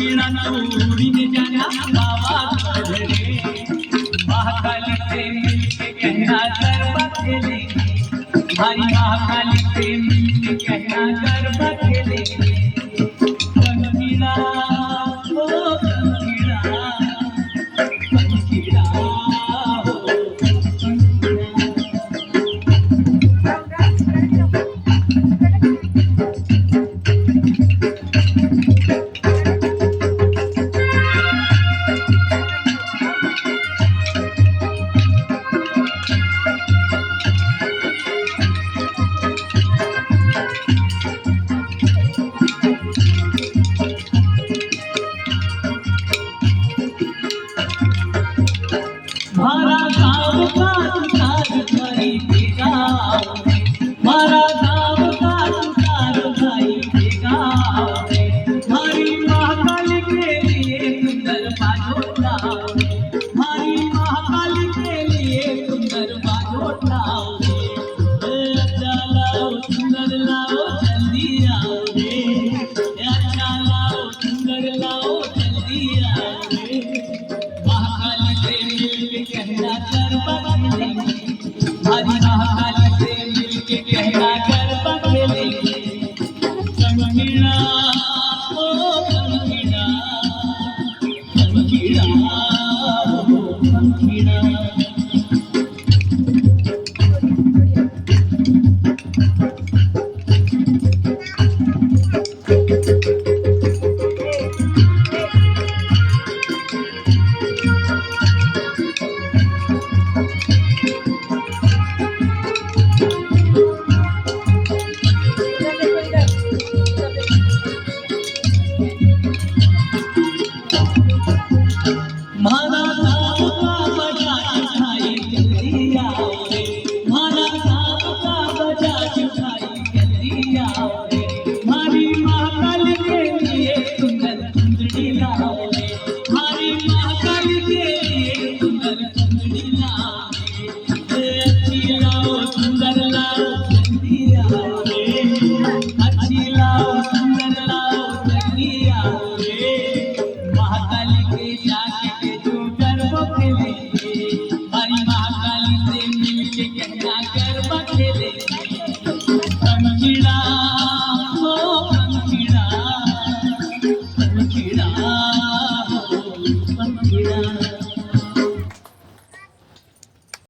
वीणा उड़ीने जाना बाबा रे महाकाली से मिलके कहना गरबा खेलेंगे हमारी महाकाली से मिलके कहना गरबा खेलेंगे पंखीड़ा ओ पंखीड़ा पंखीड़ा मारा गाँव का तुकार भाई देगा मारा गाँव का तुकार भाई देगा हमारी महाकाली के लिए सुंदर बाजोटा हमारी महाकाली के लिए सुंदर बाजोटा अच्छा लाओ सुंदर लाओ जल्दी आओ रे अच्छा लाओ सुंदर लाओ जल्दी आओ रे महाकाली से मिलके कहना गरबा खेलेंगे हमारी महाकाली से मिलके कहना गरबा खेलेंगे पंखीड़ा ओ पंखीड़ा पंखीड़ा ओ पंखीड़ा मारा गाँव का बजा चुठाई जल्दी आओ रे मारा गाँव का बजा चुठाई जल्दी आओ रे हमारी महाकाली के लिए सुंदर सुंदरी लाओ रे हमारी महाकाली के लिए सुंदर सुंदरी लाओ रे अच्छी लाओ सुंदर